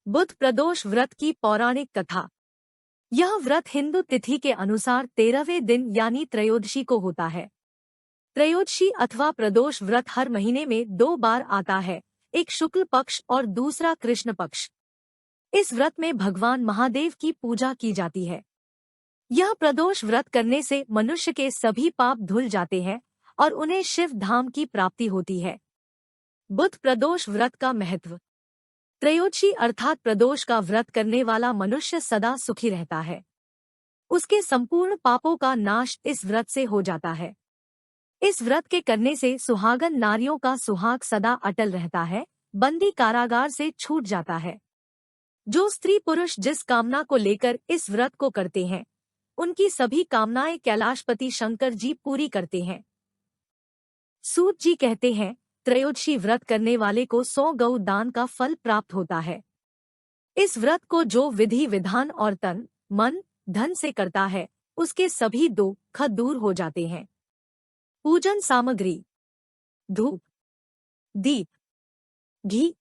बुध प्रदोष व्रत की पौराणिक कथा। यह व्रत हिंदू तिथि के अनुसार 13वें दिन यानी त्रयोदशी को होता है। त्रयोदशी अथवा प्रदोष व्रत हर महीने में 2 बार आता है, एक शुक्ल पक्ष और दूसरा कृष्ण पक्ष। इस व्रत में भगवान महादेव की पूजा की जाती है। यह प्रदोष व्रत करने से मनुष्य के सभी पाप धुल जाते हैं और उन्हें शिव धाम की प्राप्ति होती है। बुध प्रदोष व्रत का महत्व। त्रयोदशी अर्थात प्रदोष का व्रत करने वाला मनुष्य सदा सुखी रहता है। उसके संपूर्ण पापों का नाश इस व्रत से हो जाता है। इस व्रत के करने से सुहागन नारियों का सुहाग सदा अटल रहता है, बंदी कारागार से छूट जाता है। जो स्त्री पुरुष जिस कामना को लेकर इस व्रत को करते हैं, उनकी सभी कामनाएं कैलाशपति शंकर जी पूरी करते हैं। सूत जी कहते हैं, त्रयोदशी व्रत करने वाले को 100 गौ दान का फल प्राप्त होता है। इस व्रत को जो विधि विधान और तन, मन, धन से करता है, उसके सभी दुख दूर हो जाते हैं। पूजन सामग्री: धूप, दीप, घी,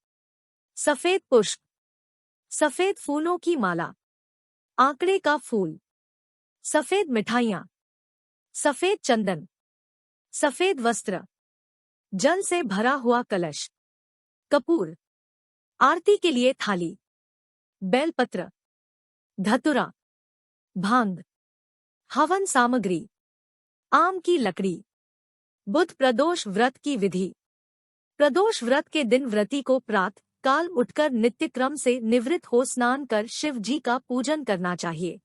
सफेद पुष्प, सफेद फूलों की माला, आंकड़े का फूल, सफेद मिठाइयाँ, सफेद चंदन, सफेद वस्त्र, जल से भरा हुआ कलश, कपूर, आरती के लिए थाली, बेलपत्र, धतुरा, भांग, हवन सामग्री, आम की लकड़ी। बुध प्रदोष व्रत की विधि। प्रदोष व्रत के दिन व्रती को प्रातः काल उठकर नित्य क्रम से निवृत्त हो स्नान कर शिव जी का पूजन करना चाहिए।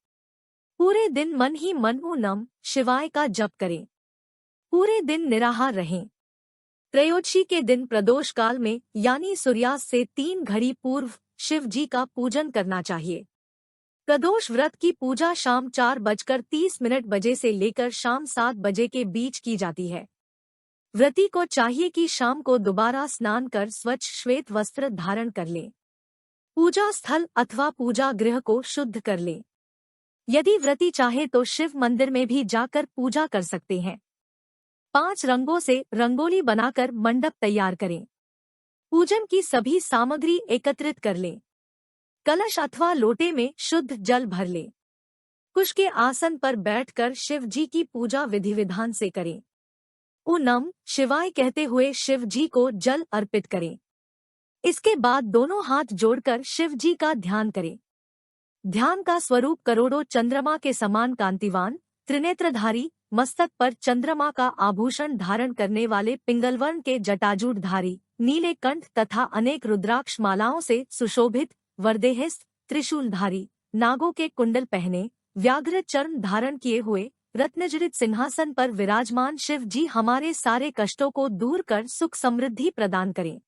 पूरे दिन मन ही मन ओम नमः शिवाय का जप करें। पूरे दिन निराहार रहें। त्रयोदशी के दिन प्रदोष काल में यानी सूर्यास्त से 3 घड़ी पूर्व शिव जी का पूजन करना चाहिए। प्रदोष व्रत की पूजा शाम 4:30 बजे से लेकर शाम 7 बजे के बीच की जाती है। व्रती को चाहिए कि शाम को दोबारा स्नान कर स्वच्छ श्वेत वस्त्र धारण कर ले। पूजा स्थल अथवा पूजा गृह को शुद्ध कर ले। यदि व्रती चाहे तो शिव मंदिर में भी जाकर पूजा कर सकते हैं। 5 रंगों से रंगोली बनाकर मंडप तैयार करें। पूजन की सभी सामग्री एकत्रित कर लें। कलश अथवा लोटे में शुद्ध जल भर लें। कुश के आसन पर बैठकर शिव जी की पूजा विधि विधान से करें। ओम नमः शिवाय कहते हुए शिव जी को जल अर्पित करें। इसके बाद दोनों हाथ जोड़कर शिव जी का ध्यान करें। ध्यान का स्वरूप करोड़ों चंद्रमा के समान कांतिवान, त्रिनेत्रधारी, मस्तक पर चंद्रमा का आभूषण धारण करने वाले पिंगलवर्ण के जटाजूटधारी, नीले कंठ तथा अनेक रुद्राक्ष मालाओं से सुशोभित, वरदेहस्थ, त्रिशूलधारी, नागों के कुंडल पहने, व्याघ्र चर्म धारण किए हुए, रत्नजड़ित सिंहासन पर विराजमान शिव जी हमारे सारे कष्टों को दूर कर सुख समृद्धि प्रदान करें।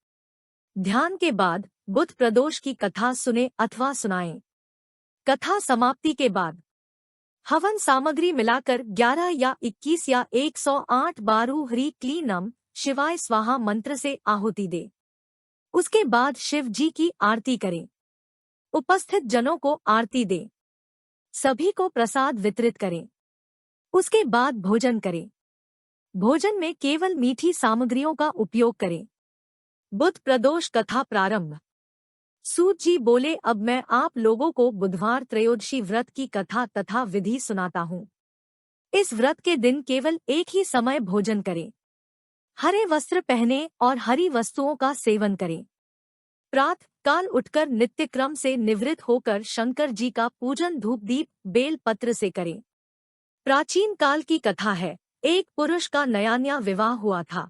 ध्यान के बाद बुध प्रदोष की कथा सुने अथवा सुनाएं। कथा समाप्ति के बाद हवन सामग्री मिलाकर 11 या 21 या 108 बार ह्रीं क्लीं नमः शिवाय स्वाहा मंत्र से आहुति दे। उसके बाद शिव जी की आरती करें। उपस्थित जनों को आरती दें। सभी को प्रसाद वितरित करें। उसके बाद भोजन करें। भोजन में केवल मीठी सामग्रियों का उपयोग करें। बुध प्रदोष कथा प्रारंभ। सूत जी बोले, अब मैं आप लोगों को बुधवार त्रयोदशी व्रत की कथा तथा विधि सुनाता हूँ। इस व्रत के दिन केवल एक ही समय भोजन करें। हरे वस्त्र पहने और हरी वस्तुओं का सेवन करें। प्रातः काल उठकर नित्य क्रम से निवृत्त होकर शंकर जी का पूजन धूप दीप बेल पत्र से करें। प्राचीन काल की कथा है। एक पुरुष का नया विवाह हुआ था।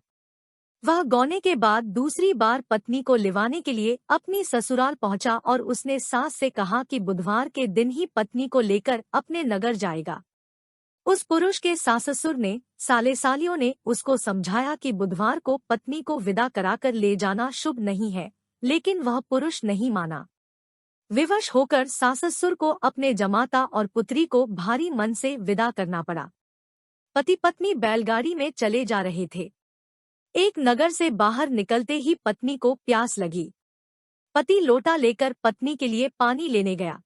वह गौने के बाद दूसरी बार पत्नी को लिवाने के लिए अपनी ससुराल पहुंचा और उसने सास से कहा कि बुधवार के दिन ही पत्नी को लेकर अपने नगर जाएगा। उस पुरुष के सास-ससुर ने, साले सालियों ने उसको समझाया कि बुधवार को पत्नी को विदा कराकर ले जाना शुभ नहीं है, लेकिन वह पुरुष नहीं माना। विवश होकर सास-ससुर को अपने जमाता और पुत्री को भारी मन से विदा करना पड़ा। पति पत्नी बैलगाड़ी में चले जा रहे थे। एक नगर से बाहर निकलते ही पत्नी को प्यास लगी। पति लोटा लेकर पत्नी के लिए पानी लेने गया।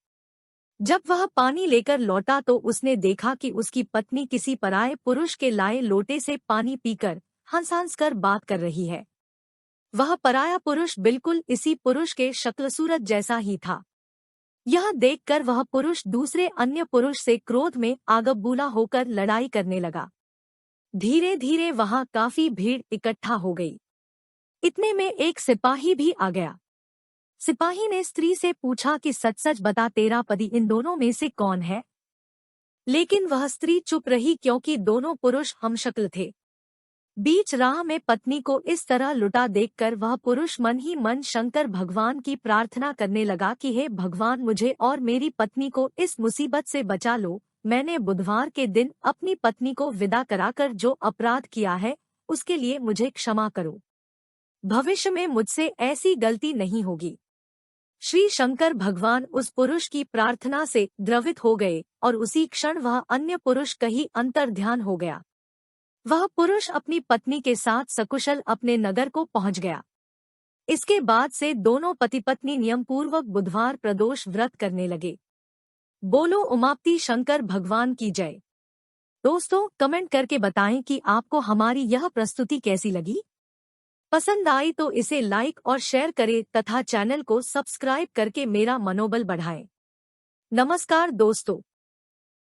जब वह पानी लेकर लौटा तो उसने देखा कि उसकी पत्नी किसी पराये पुरुष के लाए लोटे से पानी पीकर हंस-हंस कर बात कर रही है। वह पराया पुरुष बिल्कुल इसी पुरुष के शक्ल सूरत जैसा ही था। यह देखकर वह पुरुष दूसरे अन्य पुरुष से क्रोध में आगबबूला होकर लड़ाई करने लगा। धीरे धीरे वहां काफी भीड़ इकट्ठा हो गई। इतने में एक सिपाही भी आ गया। सिपाही ने स्त्री से पूछा कि सच सच बता, तेरा पति इन दोनों में से कौन है? लेकिन वह स्त्री चुप रही, क्योंकि दोनों पुरुष हमशक्ल थे। बीच राह में पत्नी को इस तरह लुटा देखकर वह पुरुष मन ही मन शंकर भगवान की प्रार्थना करने लगा कि हे भगवान, मुझे और मेरी पत्नी को इस मुसीबत से बचा लो। मैंने बुधवार के दिन अपनी पत्नी को विदा कराकर जो अपराध किया है उसके लिए मुझे क्षमा करो। भविष्य में मुझसे ऐसी गलती नहीं होगी। श्री शंकर भगवान उस पुरुष की प्रार्थना से द्रवित हो गए और उसी क्षण वह अन्य पुरुष कहीं अंतर्ध्यान हो गया। वह पुरुष अपनी पत्नी के साथ सकुशल अपने नगर को पहुंच गया। इसके बाद से दोनों पति पत्नी नियमपूर्वक बुधवार प्रदोष व्रत करने लगे। बोलो उमापति शंकर भगवान की जय। दोस्तों, कमेंट करके बताएं कि आपको हमारी यह प्रस्तुति कैसी लगी। पसंद आई तो इसे लाइक और शेयर करें तथा चैनल को सब्सक्राइब करके मेरा मनोबल बढ़ाएं। नमस्कार दोस्तों।